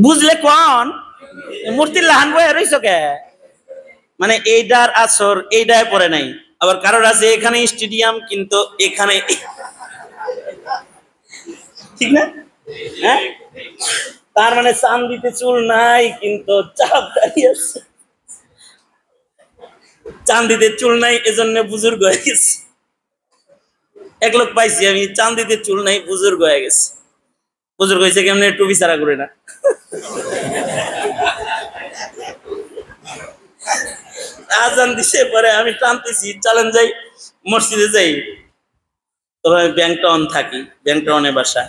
বুঝলে কোন মূর্তির লাহান বয়ে রইছো কে? মানে এইটার আসর এইটাই পরে নাই। আবার কারোর আছে এখানে স্টেডিয়াম কিন্তু এখানে, ঠিক না? হ্যাঁ, তার মানে চান্দিতে চুল নাই কিন্তু চাপ দাঁড়িয়ে আছে। চান্দিতে চুল নাই এজন্য বুজুর্গ হয়ে গেছে। এক লোক পাইছি আমি, চান্দিতে চুল নাই বুজুর্গ হয়ে গেছে। বুজুর্গ হয়েছে কেমনে? টুপি ছাড়া করে না। আজান দিছে পরে আমি টানতেছি, চালান যাই মসজিদে যাই, তো ব্যাংক টাউন থাকি, ব্যাংক টাউনে বাসা,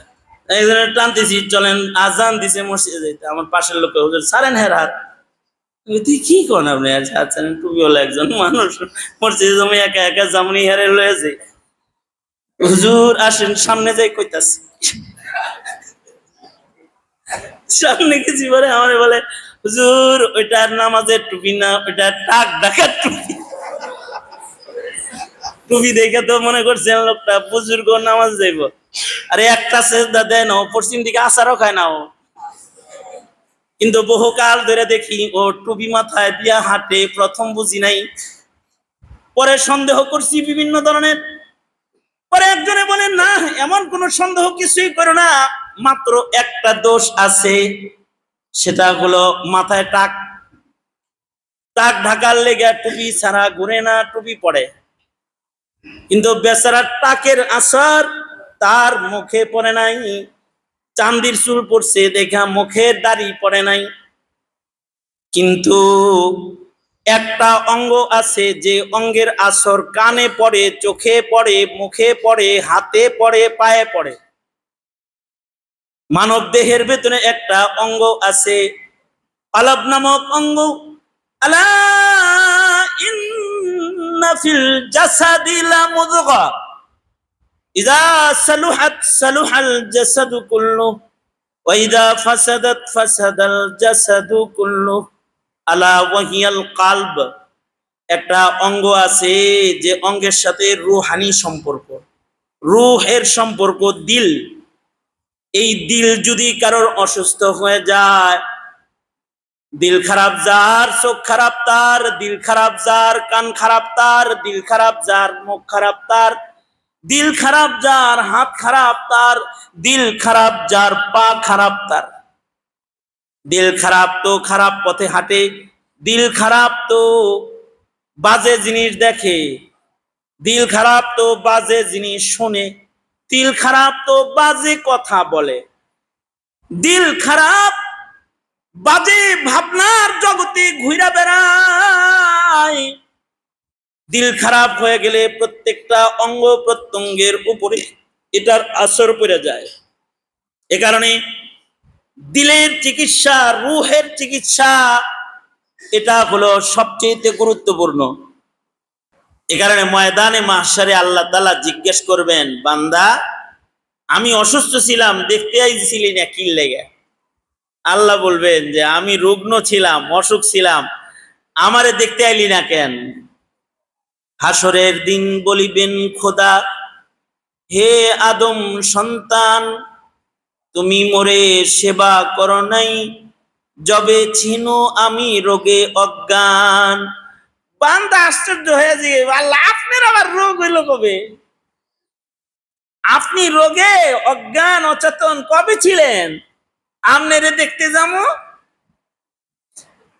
এই জন্য টানতেছি চলেন আজান দিছে মসজিদে যাইতে। আমার পাশের লোক সারেন হের হাত, তুই কি করেন আপনি? আচ্ছা টুপি হলো একজন মানুষ মসজিদে জমি একা একা জামনি হেরে লয়েছে। হুজুর আসেন সামনে যাই কইতাছে, সামনে গেছি পরে আমার বলে হুজুর ওইটার নামাজের টুপি না, ওইটা টাক ডাকার টুপি। টুপি দেখে তো মনে করছেন লোকটা বুজুর্গ নামাজ যাইব। আরে একটা সেজদা দেয় না, পশ্চিম দিকে আচারও খায় না ও, কিন্তু বহুকাল ধরে দেখি ও টুপি মাথায় দিয়া হাঁটে। প্রথম বুঝি নাই, পরে সন্দেহ করছি বিভিন্ন ধরনের। পরে একজনে বলেন না এমন কোন সন্দেহ কিছুই করো না, মাত্র একটা দোষ আছে, সেটা হলো মাথায় টাক টাক ঢাকার লেগে টুপি ছাড়া ঘুরে না, টুপি পড়ে। কিন্তু বেচারার টাকের আসর তার মুখে পড়ে নাই, চান্দির চুল পড়ছে দেখা মুখের দাড়ি পড়ে নাই। কিন্তু একটা অঙ্গ আছে যে অঙ্গের আসর কানে পড়ে, চোখে পড়ে, মুখে পড়ে, হাতে পড়ে, পায়ে পড়ে। মানব দেহের ভেতরে একটা অঙ্গ আছে কলব নামক অঙ্গ। আলা ইন্না ফিল জাসাদি লামুদগা ইযা সালুহাত সালুহাল জাসাদু কুল্লু ওয়া ইযা ফাসাদাত ফাসাদাল জাসাদু কুল্লু আলা ওয়াহিয়াল কালব। একটা অঙ্গ আছে যে অঙ্গের সাথে রুহানি সম্পর্ক, রুহের সম্পর্ক দিল। এই দিল যদি কারোর অসুস্থ হয়ে যায়, দিল খারাপ যার, চোখ খারাপ তার, দিল খারাপ যার, কান খারাপ তার, দিল খারাপ যার, মুখ খারাপ তার, দিল খারাপ যার, হাত খারাপ তার, দিল খারাপ যার, পা খারাপ তার। দিল খারাপ তো খারাপ পথে হাঁটে, দিল খারাপ তো বাজে জিনিস দেখে, দিল খারাপ তো বাজে জিনিস শোনে, দিল খারাপ তো বাজে কথা বলে, দিল খারাপ বাজে ভাবনার জগতে ঘুরে বেড়ায়। দিল খারাপ হয়ে গেলে প্রত্যেকটা অঙ্গ প্রত্যঙ্গের উপরে এটার আসর পড়ে যায়। এ কারণে দিলের চিকিৎসা, রুহের চিকিৎসা, এটা হলো সবচেয়ে গুরুত্বপূর্ণ। এ কারণে ময়দানে মাহশারে আল্লাহ তাআলা জিজ্ঞেস করবেন, বান্দা আমি অসুস্থ ছিলাম, দেখতে আইছিলি না কি লেগে? আল্লাহ বলবেন যে আমি রুগ্ন ছিলাম, অসুখ ছিলাম, আমারে দেখতে আইলি না কেন? হাসরের দিন বলিবেন খোদা, হে আদম সন্তান, তুমি মোরে সেবা করো নাই, যবে ছিল আমি রোগে অজ্ঞান। বান্দা আশ্চর্য হয়ে যায়, আল্লাহ আপনার আবার রোগ হইল কবে? আপনি রোগে অজ্ঞান অচেতন কবে ছিলেন? আমনেরে দেখতে যাবো?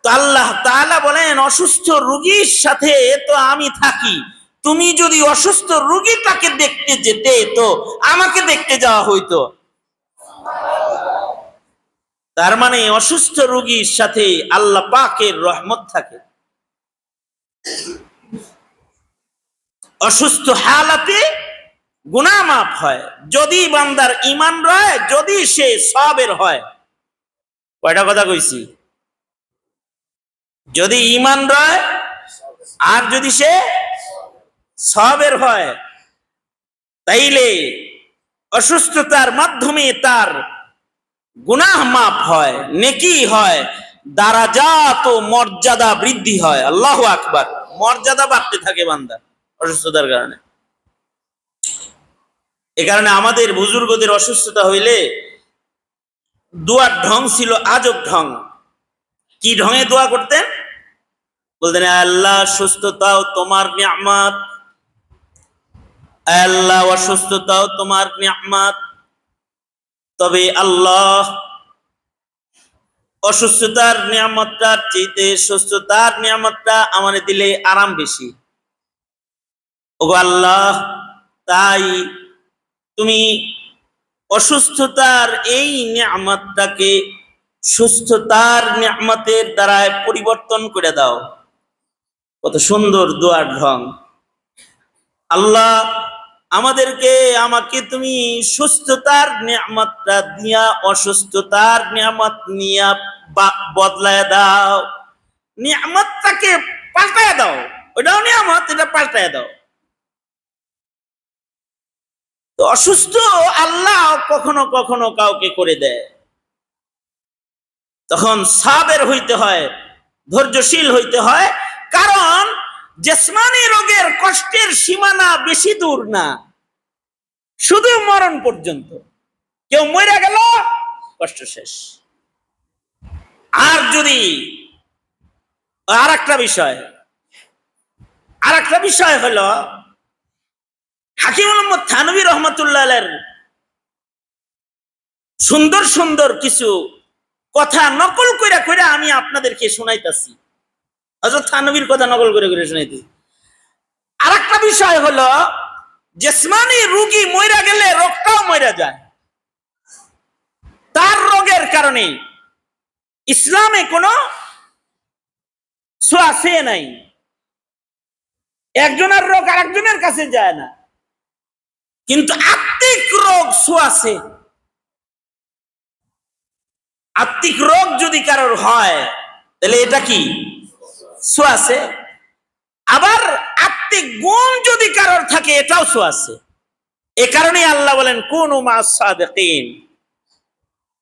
তো আল্লাহ তাআলা বলেন অসুস্থ রোগীর সাথে তো আমি থাকি, তুমি যদি অসুস্থ রোগীটাকে দেখতে যেতে তো আমাকে দেখতে যাওয়া হইতো। তার মানে অসুস্থ রোগীর সাথে আল্লাহ পাকের রহমত থাকে। অসুস্থ হালাতে গুনাহ মাফ হয় যদি বান্দার ঈমান রয়, যদি সে সাবের হয়। কয়টা কথা কইছি? যদি ঈমান রয় আর যদি সে সাবের হয়, তাইলে অসুস্থতার মাধ্যমে তার গুনাহ মাফ হয়, নেকি হয়, দারাজাত ও মর্যাদা বৃদ্ধি হয়। আল্লাহু আকবার। মর্যাদা বাড়তে থাকে বান্দা অসুস্থতার কারণে। এ কারণে আমাদের বুজুর্গদের অসুস্থতা হইলে দোয়ার ঢং ছিল আজব ঢং। কি ঢঙে দোয়া করতেন? বলতেন আল্লাহ সুস্থতাও তোমার নিয়ামত, আল্লাহ অসুস্থতাও তোমার নিয়ামত, তবে আল্লাহ অসুস্থতার নিয়ামতটার চাইতে সুস্থতার নিয়ামতটা আমারে দিলে আরাম বেশি। ওগো আল্লাহ, তাই তুমি অসুস্থতার এই নিয়ামতটাকে সুস্থতার নিয়ামতের দ্বারায় পরিবর্তন করে দাও। কত সুন্দর দোয়ার ঢং। আল্লাহ আমাকে তুমি সুস্থতার নিয়ামতটা দিয়া অসুস্থতার নিয়ামত নিয়া বদলায় দাও, নিয়ামতটাকে পাল্টায় দাও। ওটাও নিয়ামত, এটা পাল্টায় দাও। তো অসুস্থ আল্লাহ কখনো কখনো কাউকে করে দেয়, তখন সাবের হইতে হয়, ধৈর্যশীল হইতে হয়। কারণ জিসমানি রোগের কষ্টের সীমানা বেশি দূর না, শুধু মরণ পর্যন্ত। কেউ মরে গেল, কষ্ট শেষ। আর যদি আর একটা বিষয় হলো হাকিম মোহাম্মদ থানভী রহমাতুল্লাহ আলাইহির সুন্দর সুন্দর কিছু কথা নকল করে করে আমি আপনাদেরকে শোনাইতেছি। হযরত থানভীর কথা নকল করে করে শোনাইতেছি। আর একটা বিষয় হলো জিসমানি রোগী মইরা গেলে রোগটাও মইরা যায়। তার রোগের কারণে ইসলামে কোনো ছোঁয়াছে নাই। একজনের রোগ আরেকজনের কাছে যায় না, কিন্তু আত্মিক রোগ ছোঁয়াছে। আত্মিক রোগ যদি কারোর হয় তাহলে এটা কি? ছোঁয়াছে। আবার আত্মিক গুণ যদি কারোর থাকে এটাও ছোঁয়াছে। এ কারণে আল্লাহ বলেন কুনু মা'আস সাদিকিন।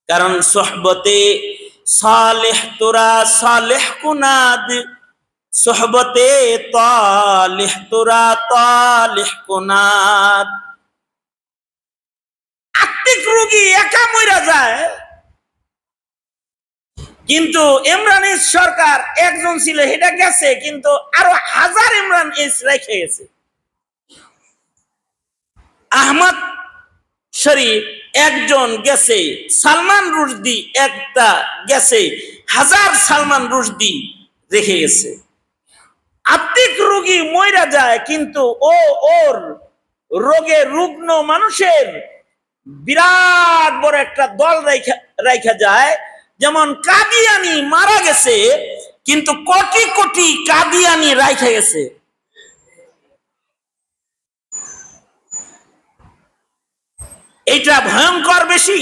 কারণ সোহবতে সালেহ তোরা সালেহ কুনাদ, সোহবতে তালিহ তোরা তালিহ কুনাদ। আত্মিক রোগী একা মইরা যায়, কিন্তু ইমরান সরকার একজন ছিল, এটা গেছে, কিন্তু আরো হাজার ইমরান রেখে গেছে। আহমদ শরীফ একজন গেছে, সালমান রুশদি একটা গেছে, হাজার সালমান রুশদি রেখে গেছে। আত্মিক রোগী মইরা যায়, কিন্তু ওর রোগে রুগ্ন মানুষের বিরাট বড় একটা দল রাইখা যায়। যেমন কাদিয়ানি মারা গেছে, কিন্তু কোটি কোটি কাদিয়ানি রাইখা গেছে। এটা ভয়ঙ্কর বেশি।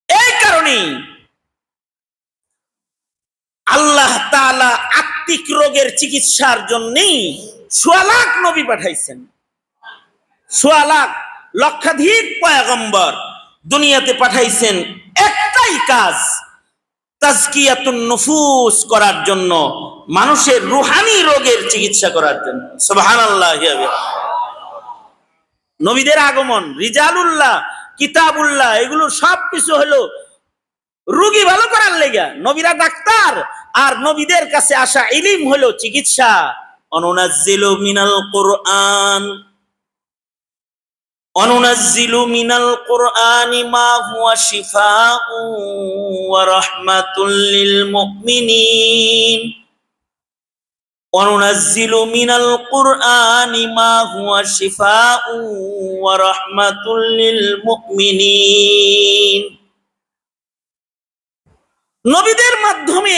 এই কারণে আল্লাহ তাআলা আত্মিক রোগের চিকিৎসার জন্যই ১৬ লাখ নবী পাঠাইছেন। ১৬ লাখ, লক্ষাধিক পয়গম্বর দুনিয়াতে পাঠাইছেন একটাই কাজ, তাজকিয়াতুন নুফুস করার জন্য, মানুষের রূহানি রোগের চিকিৎসা করার জন্য। সুবহানাল্লাহ। নবীদের আগমন, রিজালুল্লাহ, কিতাবুল্লাহ, এগুলো সবকিছু হলো রোগী ভালো করার লেগা। নবীরা ডাক্তার, আর নবীদের কাছে আসা ইলম হলো চিকিৎসা। অনুনাজ্জিলু মিনাল কুরআন, অনুনাজ্জিলু মিনাল কুরআনি মা হুয়া শিফাউ ওয়া রাহমাতুল লিল মুমিনিন, অনুনাজ্জিলু মিনাল কুরআনি মা হুয়া শিফাউ ওয়া রাহমাতুল লিল মুমিনিন। নবীদের মাধ্যমে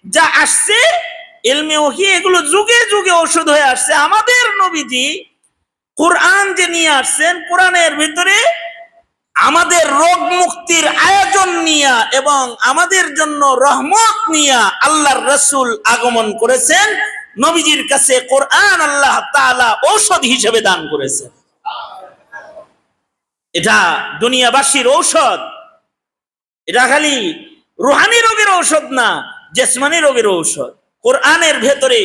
যা আসছে ইলমে ওহী, এগুলো যুগে যুগে ঔষধ হয়ে আসছে। আমাদের নবীজি কোরআন যে নিয়ে আসছেন, কোরআনের ভিতরে আমাদের রোগ মুক্তির আয়োজন নিয়া এবং আমাদের জন্য রহমত নিয়া আল্লাহর রাসূল আগমন করেছেন। নবীজির কাছে কোরআন আল্লাহ তাআলা ঔষধ হিসেবে দান করেছেন। এটা দুনিয়াবাসীর ঔষধ। এটা খালি রূহানি রোগের ঔষধ না, জিসমানি রোগের ঔষধ। কোরআনের ভেতরে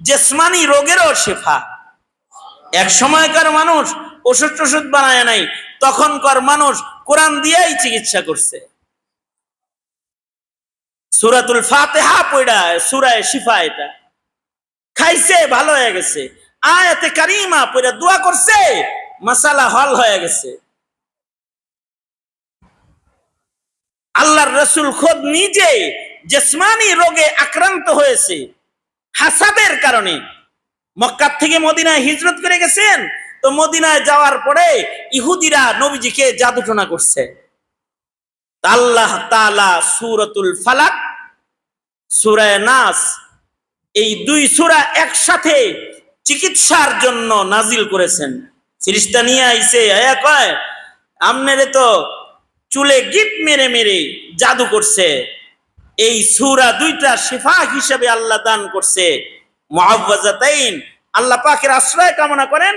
জিসমানি রোগেরও শিফা। এক সময়কার মানুষ ওষুধ বানায় নাই, তখনকার মানুষ কোরআন দিয়েই চিকিৎসা করছে। সূরাতুল ফাতিহা পড়া সূরা শিফা, এটা খাইছে ভালো হয়ে গেছে। আয়াতে কারিমা পড়া দোয়া করছে, মাসালা হল হয়ে গেছে। আল্লাহর রাসূল খোদ নিজে জিসমানি রোগে আক্রান্ত হয়েছে হাসাদের কারণে। মক্কা থেকে মদিনায় হিজরত করে গেছেন, তো মদিনায় যাওয়ার পরে ইহুদিরা নবীজিকে জাদুটনা করছে। আল্লাহ তাআলা সূরাতুল ফালাক, সূরা নাস, এই দুই সূরা একসাথে চিকিৎসার জন্য নাজিল করেছেন। ফেরেশতা নিয়ে আইছে, আয়া কয় আমনেরে তো চুলে গিট মেরে মেরে জাদু করছে, এই সূরা দুইটা শিফা হিসেবে আল্লাহ দান করছে। মুআওয়াযাতাইন, আল্লাহ পাকের আশ্রয় কামনা করেন,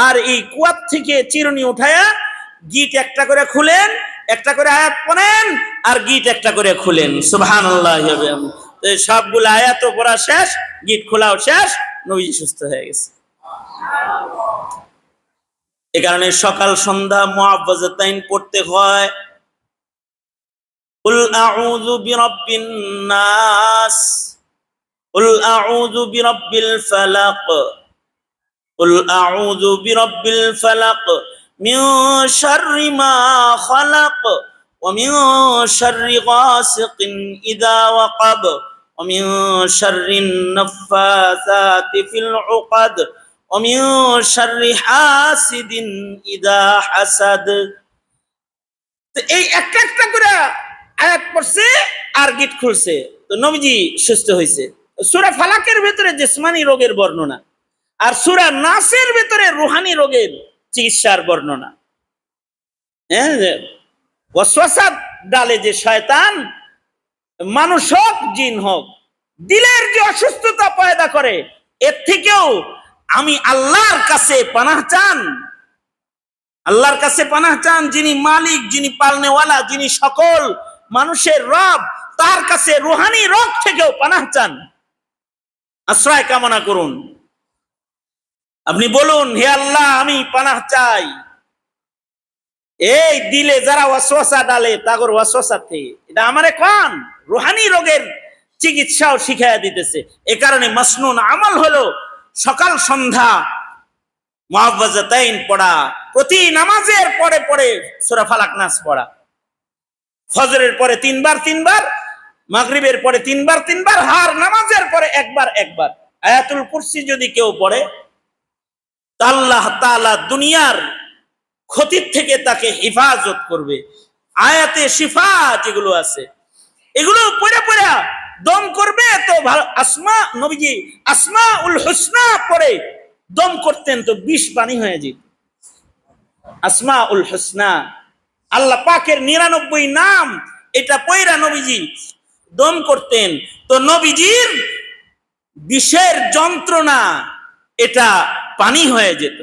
আর এই কুয়াত থেকে চিরুনি উঠায়া গিট একটা করে খুলেন, একটা করে আয়াত পড়েন, আর গিট একটা করে খুলেন। সুবহানাল্লাহ। সবগুলো আয়াত পড়া শেষ, গিট খোলাও শেষ, নবীজি সুস্থ হয়ে গেছে। এ কারণে সকাল সন্ধ্যা মুআওয়াযাতাইন পড়তে হয়। কুল আউযু বিরাব্বিন নাস, কুল আউযু বিরাব্বিল ফালাক, কুল আউযু বিরাব্বিল ফালাক মিন শাররি মা খালাক ওয়া মিন শাররি গাসিকিন ইযা ওয়াকাব ওয়া মিন শাররিন নাফাসাতি ফিল উকাদ ওয়া মিন শাররি হাসিদিন ইযা হাসাদ। তো এই একটা একটা করে আয়াত পড়ছে আর গিট খুলছে, তো নবীজি সুস্থ হয়েছে। সূরা ফালাকের ভিতরে জিসমানি রোগের বর্ণনা, আর সূরা নাসের ভিতরে রূহানি রোগের চিকিৎসার বর্ণনা। হ্যাঁ, ওয়াসওয়াসা ডালে যে শয়তান, মানুষ হোক জিন হোক, দিলের যে অসুস্থতা পয়দা করে, এর থেকেও আমি আল্লাহর কাছে পানাহ চান। আল্লাহর কাছে পানাহ চান, যিনি মালিক, যিনি পালনেওয়ালা, যিনি সকল মানুষের রব, তার কাছে রূহানি রোগ থেকেও পানাহ চান, আশ্রয় কামনা করুন। আপনি বলুন, হে আল্লাহ আমি পানাহ চাই এই দিলে যারা ওয়াসওয়াসা ডালে তাগর ওয়াসওয়াসা থেকে, এটা আমারে কোন রূহানি রোগের চিকিৎসাও শিখাইয়া দিতেছে। এ কারণে মাসনুন আমল হলো সকাল সন্ধ্যা মুআওয়াযাতাইন পড়া, প্রতি নামাজের পরে পরে সূরা ফালাক নাস পড়া, ফজরের পরে তিনবার তিনবার, মাগরিবের পরে তিনবার তিনবার, হার নামাজের পরে একবার একবার আয়াতুল কুরসি যদি কেউ পড়ে, আল্লাহ তাআলা দুনিয়ার ক্ষতির থেকে তাকে হেফাজত করবে। আয়াতে শিফা যেগুলো আছে এগুলো পড়ে পড়ে দম করবে, তো আসমা নবীজি আসমাউল হুসনা পড়ে দম করতেন, তো 20 পানি হয়ে যেত। আসমাউল হুসনা আল্লাহ পাকের 99 নাম, এটা পয়রা নবীজি দম করতেন, তো নবীজির বিষের যন্ত্রণা এটা পানি হয়ে যেত।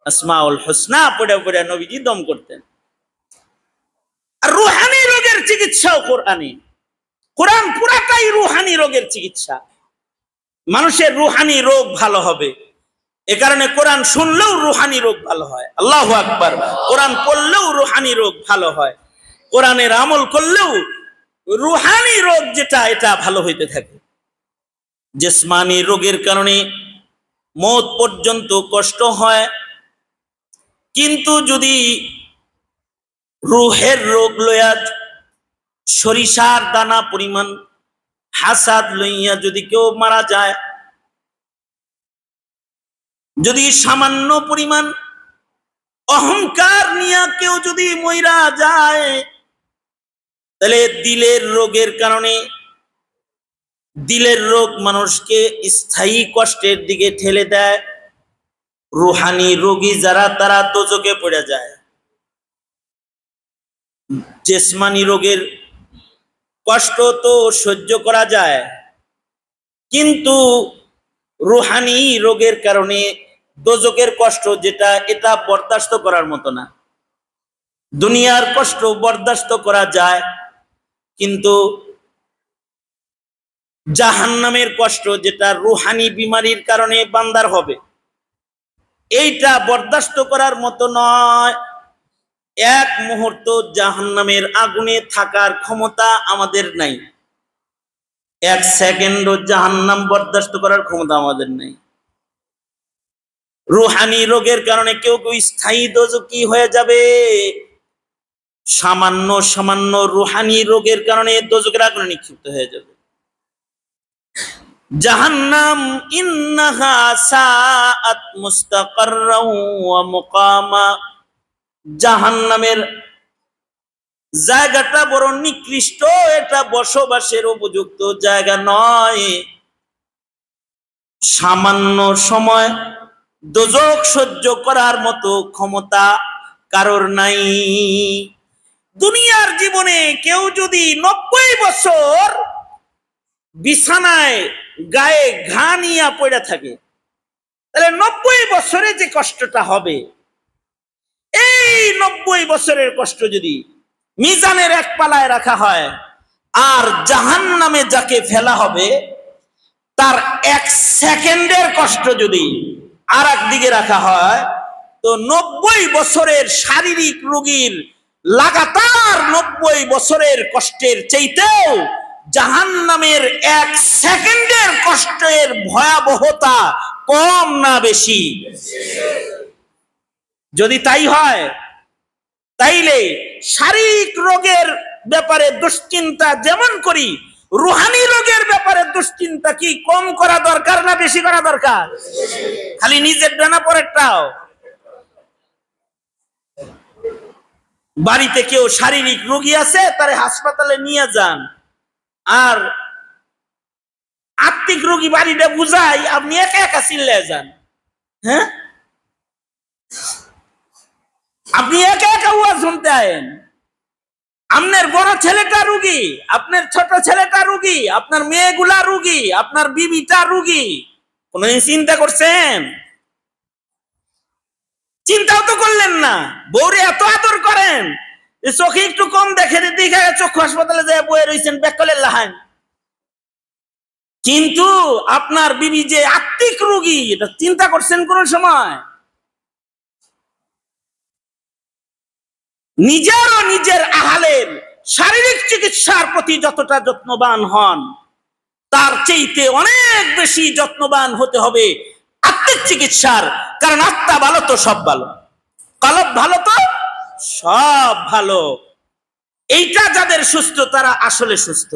আসমাউল হুসনা পড়ে পড়ে নবীজি দম করতেন। আর রূহানি রোগের চিকিৎসাও কোরআনে, কোরআন পুরাটাই রূহানি রোগের চিকিৎসা। মানুষের রূহানি রোগ ভালো হবে, এ কারণে কোরআন শুনলেও রূহানি রোগ ভালো হয়। আল্লাহু আকবার। কোরআন পড়লেও রূহানি রোগ ভালো হয়, কোরআনের আমল করলেও রূহানি রোগ যেটা এটা ভালো হইতে থাকে। জিসমানি রোগের কারণে মওত পর্যন্ত কষ্ট হয়, কিন্তু যদি রূহের রোগ লইয়া সরিষার দানা পরিমাণ হাসাদ লইয়া যদি কেউ মারা যায়, যদি সামান্য পরিমাণ অহংকার নিয়ে কেউ যদি মইরা যায়, তাহলে দিলের রোগের কারণে, দিলের রোগ মানুষকে স্থায়ী কষ্টের দিকে ঠেলে দেয়। রূহানি রোগী যারা, তারা দোজখে পড়ে যায়। জিসমানি রোগের কষ্ট তো সহ্য করা যায়, কিন্তু রূহানি রোগের কারণে দোজখের কষ্ট যেটা, এটা বরদাস্ত করার মতো না। দুনিয়ার কষ্ট বরদাস্ত করা যায়, কিন্তু জাহান্নামের কষ্ট যেটা রূহানি বিমারির কারণে বান্দার হবে, এইটা বরদাস্ত করার মতো নয়। এক মুহূর্ত জাহান্নামের আগুনে থাকার ক্ষমতা আমাদের নাই, এক সেকেন্ডও জাহান্নাম বরদাস্ত করার ক্ষমতা আমাদের নাই। রুহানি রোগের কারণে কেউ কেউ স্থায়ী দোজখী হয়ে যাবে, সামান্য সামান্য রুহানি রোগের কারণে দোজখের আগুনে নিক্ষিপ্ত হয়ে যাবে। জাহান্নাম ইন্নাহা সাআত মুস্তাকাররাও ওয়া মুকামা, জাহান্নামের জায়গাটা বড় নিকৃষ্ট, এটা বসবাসের উপযুক্ত জায়গা নয়। সামান্য সময় দোজখ সহ্য করার মতো ক্ষমতা কারোর নাই। দুনিয়ার জীবনে কেউ যদি 90 বছর বিছানায় গায়ে ঘা নিয়ে পড়ে থাকে, তাহলে 90 বছরে যে কষ্টটা হবে, এই 90 বছরের কষ্ট যদি মিজানের এক পালায় রাখা হয়, আর জাহান্নামে যাকে ফেলা হবে তার 1 সেকেন্ডের কষ্ট যদি আর এক দিকে রাখা হয়, তো 90 বছরের শারীরিক রোগীর লাগাতার 90 বছরের কষ্টের চাইতেও জাহান্নামের 1 সেকেন্ডের কষ্টের ভয়াবহতা কম না বেশি? যদি তাই হয়, তাইলে শারীরিক রোগের ব্যাপারে দুশ্চিন্তা যেমন করি, রুহানি রোগের ব্যাপারে দুশ্চিন্তা কি কম করা দরকার না বেশি করা দরকার? খালি নিজের ডানা পরেরটাও। বাড়িতে কেউ শারীরিক রোগী আছে, তারে হাসপাতালে নিয়ে যান, আর আত্মিক রোগী বাড়িটা বুঝাই আপনি একা একা চিল্লায় যান। হ্যাঁ, আপনি একা একা ওয়াজ শুনতে আয়েন। আপনার বড় ছেলেটা রুগী, আপনার ছোট ছেলেটা রুগী, আপনার মেয়েগুলা রুগী, আপনার বিবিটা রুগী, কোনদিন চিন্তা করছেন? চিন্তাও তো করলেন না। বউরে এত আদর করেন, চোখে একটু কম দেখে দেখে চক্ষু হাসপাতালে যায় বয়ে রয়েছেন ব্যাকলের লাহান। কিন্তু আপনার বিবি যে আত্মিক রোগী, এটা চিন্তা করছেন কোন সময়? নিজের ও নিজের আহালের শারীরিক চিকিৎসার প্রতি যতটা যত্নবান হন, তার চাইতে অনেক বেশি যত্নবান হতে হবে আত্মিক চিকিৎসার। কারণ আত্মা ভালো তো সব ভালো, কলব ভালো তো সব ভালো। এইটা যাদের সুস্থ তারা আসলে সুস্থ।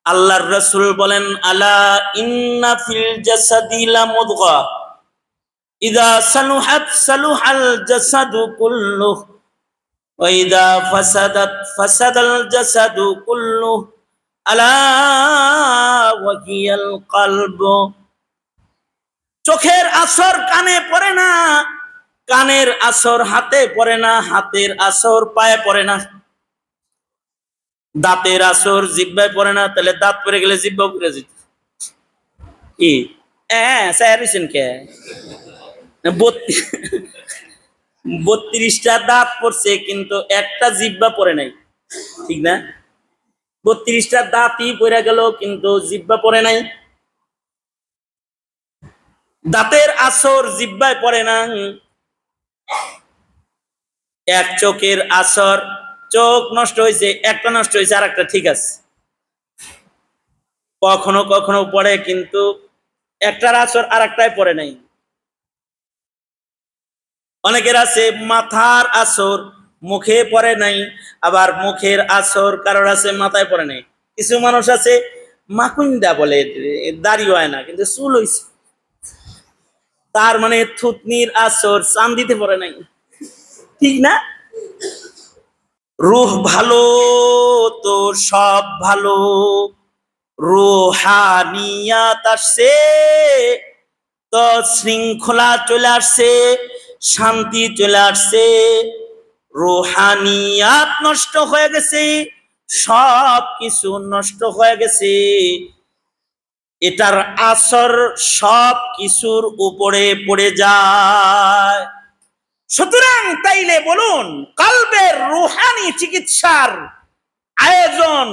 আল্লাহর রাসূল বলেন, আলা ইন্না ফিল জাসাদি লামুদগা ইযা সালুহাত সালুহাল জাসাদু কুল্লুহু ওয়া ইযা ফাসাদাত ফাসাদাল জাসাদু কুল্লুহু আলা ওয়া হিয়াল কলব। চোখের আসর কানে পড়ে না, কানের আসর হাতে পড়ে না, হাতের আসর পায়ে পড়ে না, দাঁতের আসর জিহ্বায় পড়ে না। তাহলে দাঁত পড়ে গেলে জিহ্বা পুড়ে যেত। কি স্যারিসেন কে 32টা দাঁত পড়ছে, কিন্তু একটা জিহ্বা পড়ে নাই, ঠিক না? 32টা দাঁতই পড়ে গেল, কিন্তু জিহ্বা পড়ে নাই। দাঁতের আসর জিহ্বায় পড়ে না। এক চোখের আসর, চোখ নষ্ট হয়েছে, একটা নষ্ট হয়েছে, আর একটা ঠিক আছে। কখনো কখনো পড়ে, কিন্তু একটার আসর আর একটাই পড়ে নাই। অনেকের আছে মাথার আসর মুখে পড়ে নাই, আবার মুখের আসর কারোর আছে মাথায় পড়ে নাই। কিছু মানুষ আছে মাকুন্দা বলে, দাড়ি হয় না কিন্তু চুল হইছে, তার মানে থুতনির আসর চান্দিতে পড়ে নাই, ঠিক না? রূহ ভালো তো সব ভালো, রুহানিয়াত আসছে তো শৃঙ্খলা চলে আসছে, শান্তি চলে আসছে। রুহানিয়াত নষ্ট হয়ে গেছে, সব কিছু নষ্ট হয়ে গেছে। এটার আসর সব কিছুর উপরে পড়ে যায়। সুতরাং তাইলে বলুন, কলবের রুহানি চিকিৎসার আয়োজন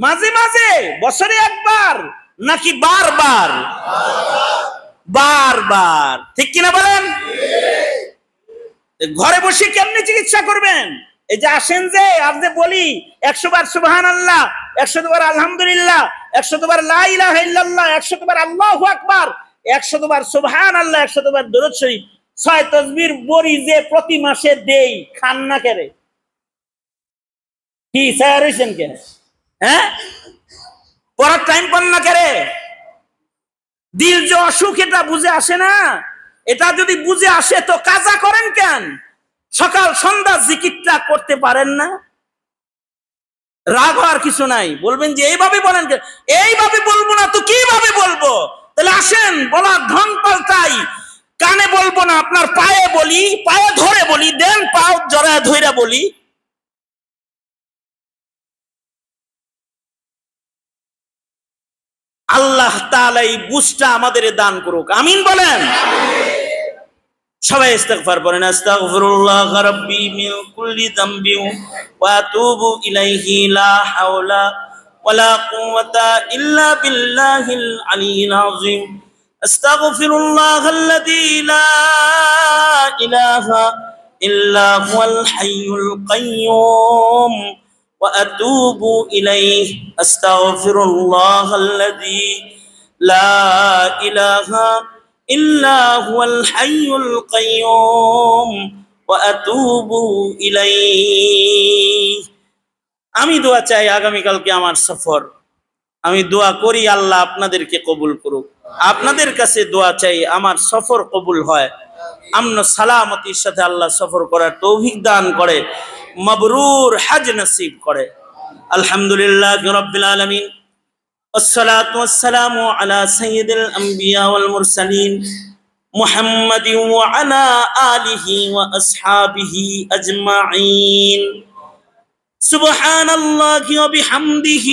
মাঝে মাঝে, বছরে একবার, নাকি বারবার? বারবার, ঠিক কিনা বলেন? ঘরে বসে কেমনে চিকিৎসা করবেন? এই যে আসেন যে আজ যে বলি 100 বার সুবহানাল্লাহ, 100 বার আলহামদুলিল্লাহ, 100 বার লা ইলাহা ইল্লাল্লাহ, 100 বার আল্লাহু আকবার, 100 বার সুবহানাল্লাহ, 100 বার দরুদ শরীফ, 6 তাসবির বড়ি যে প্রতি মাসে দেই, খান না কেরে? কি স্যার হইছেন কে? হ্যাঁ, পড়ার টাইম পান না কেরে? দিল যে অসুখ এটা বুঝে আসে না? এটা যদি বুঝে আসে তো কাজা করেন কেন? সকাল সন্ধ্যা জিকিরটা করতে পারেন না? রাগ হওয়ার কিছু নাই। বলবেন যে এইভাবে বলেন, এইভাবে বলবো না তো কিভাবে বলবো? তাহলে আসেন বলার ঢং পাল্টাই। কানে বলবো না, আপনার পায়ে বলি, পায়ে ধরে বলি, দেন পাও জড়ায় ধইরা বলি। আল্লাহ তাআলা এই বুঝটা আমাদের দান করুক, আমিন বলেন। সবাই ইস্তিগফার করেন। আস্তাগফিরুল্লাহ রাব্বি মিন কুল্লি যামবি ওয়া আতুবু ইলাইহি লা হাওলা ওয়ালা কুওয়াতা ইল্লা বিল্লাহিল আলিয়্যিল আযীম। আস্তাগফিরুল্লাহাল্লাযী লা ইলাহা ইল্লা হুয়াল হাইয়ুল কাইয়্যুম ওয়া আতুবু ইলাইহি। আস্তাগফিরুল্লাহাল্লাযী লা ইলাহা ইল্লা হুয়াল হাইয়ুল কাইয়্যুম ওয়া আতুবু ইলাইহি। আমি দোয়া চাই আগামীকালকে আমার সফর, আমি দোয়া করি আল্লাহ আপনাদেরকে কবুল করুক। আপনাদের কাছে দোয়া চাই আমার সফর কবুল হয়, আমন সালামতির সাথে আল্লাহ সফর করার তৌফিক দান করে, মাবরুর হজ নসিব করে। আলহামদুলিল্লাহি রাব্বিল আলামিন। والصلاة والسلام على سيد الأنبياء والمرسلين محمد وعلى آله وأصحابه أجمعين. سبحان الله وبحمده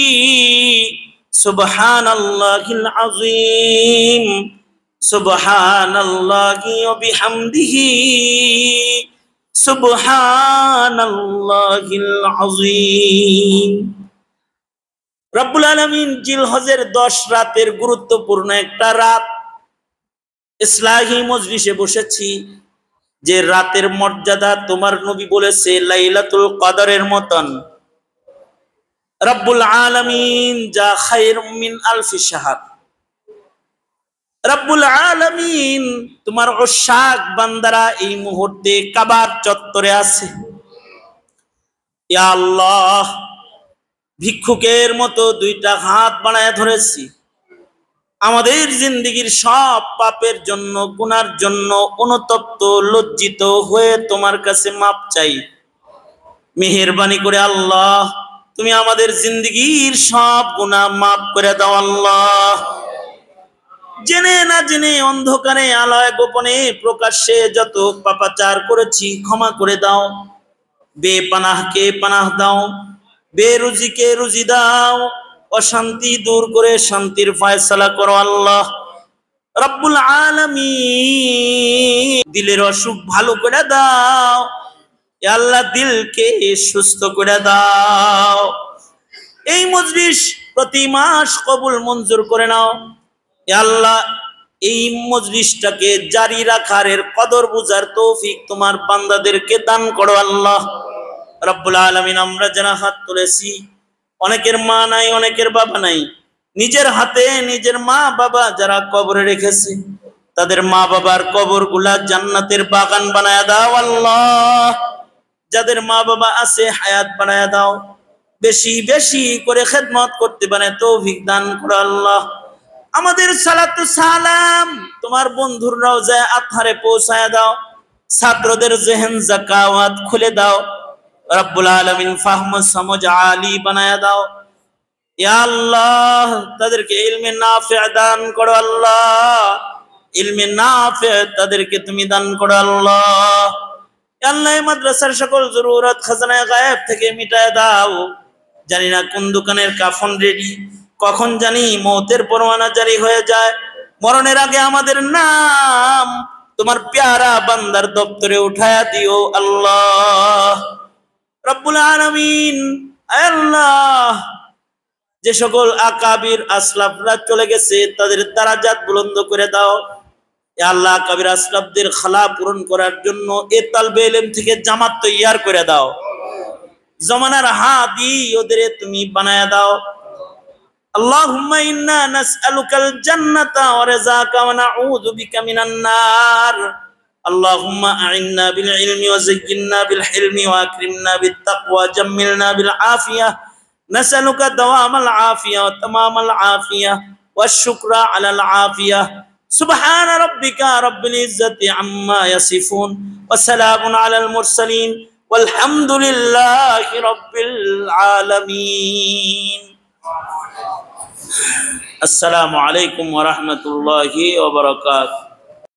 سبحان الله العظيم. سبحان الله وبحمده سبحان الله العظيم. রব্বুল আলামিন জিলহজের 10 রাতের গুরুত্বপূর্ণ একটা রাত ইসলাহি মজলিসে বসেছি। যে রাতের মর্যাদা তোমার নবী বলেছে লাইলাতুল কদরের মতন। রব্বুল আলামিন যা খায়রুম মিন আলফি শাহর। রব্বুল আলামিন তোমার উশাক বান্দারা এই মুহূর্তে কাবার চত্বরে আছে। ইয়া আল্লাহ, ভিক্ষুকের মতো 2টা হাত বানায় ধরেছি। আমাদের জিন্দেগীর সব পাপের জন্য, গুনার জন্য অনুতপ্ত লজ্জিত হয়ে তোমার কাছে মাপ চাই। মেহেরবানি করে আল্লাহ তুমি আমাদের জিন্দেগীর সব গুনাহ মাফ করে দাও আল্লাহ। জেনে না জেনে, অন্ধকারে আলোয় গোপনে প্রকাশ্যে যত পাপাচার করেছি ক্ষমা করে দাও। বেপানাহকে পানাহ দাও, বেরুজিকে রুজি দাও, অশান্তি দূর করে শান্তির ফয়সালা করো আল্লাহ রব্বুল আলামিন। দিলের অসুখ ভালো করে দাও আল্লাহ, দিলকে সুস্থ করে দাও। এই মজলিস প্রতি মাস কবুল মঞ্জুর করে নাও আল্লাহ। এই মজলিসটাকে জারি রাখার কদর বুঝার তৌফিক তোমার বান্দাদেরকে দান করো আল্লাহ রব্বুল আলামিন। আমরা যারা হাত তুলেছি, অনেকের মা নাই, অনেকের বাবা নাই, নিজের হাতে নিজের মা বাবা যারা কবরে রেখেছে তাদের মা বাবার কবরগুলা জান্নাতের বাগান বানায়া দাও আল্লাহ। যাদের মা বাবা আছে হায়াত বানায়া দাও, বেশি বেশি করে খেদমত করতে পারে তৌফিক দান করো আল্লাহ। আমাদের সালাতু সালাম তোমার বন্ধুর রওজায়ে আতহারে পৌঁছায়া দাও। ছাত্রদের জেহেন যাকাওয়াত খুলে দাও রব্বুল আলামিন। ফাহম সমঝ আলী বানায়া দাও ইয়া আল্লাহ। তাদেরকে ইলমে নাফি দান করো আল্লাহ, ইলমে নাফি তাদেরকে তুমি দান করো আল্লাহ। আল্লাহ মাদ্রাসার সকল জরুরত খাজানায়ে গায়েব থেকে মিটায় দাও। জানি না কোন দোকানের কাফন রেডি, কখন জানি মওতের পরওয়ানা জারি হয়ে যায়। মরণের আগে আমাদের নাম তোমার প্যারা বান্দার দপ্তরে উঠায়া দিও আল্লাহ রব্বুল আলামিন। আল্লাহ, যে সকল আকাবির আসলাফরা চলে গেছে তাদের দারাজাত বুলন্দ করে দাও ইয়া আল্লাহ। আকাবির আসলাফদের খালা পূরণ করার জন্য এ তালবে ইলম থেকে জামাত তৈয়ার করে দাও জমানার হাদি ওদের তুমি বানায়া দাও। আল্লাহুম্মা ইন্না নাসআলুকাল জান্নাতা ওয়া রিযাকা ওয়া নাউযু বিকা মিনান নার। আল্লাহুম্মা আ'ইন্না বিল ইলমি ওয়া যায়্যিননা বিল হিলমি ওয়া আকরিমনা বিত তাকওয়া জাম্মিলনা বিল আফিয়া। নাসআলুকা দাওয়ামাল আফিয়া ওয়া তামামাল আফিয়া ওয়া শুকরা আলাল আফিয়া। সুবহানা রাব্বিকা রাব্বিল ইজ্জাতি আম্মা ইয়াসিফুন ওয়া সালামুন আলাল মুরসালিন ওয়ালহামদুলিল্লাহি রাব্বিল আলামিন। আসসালামু আলাইকুম ওয়া রাহমাতুল্লাহি ওয়া বারাকাতুহু।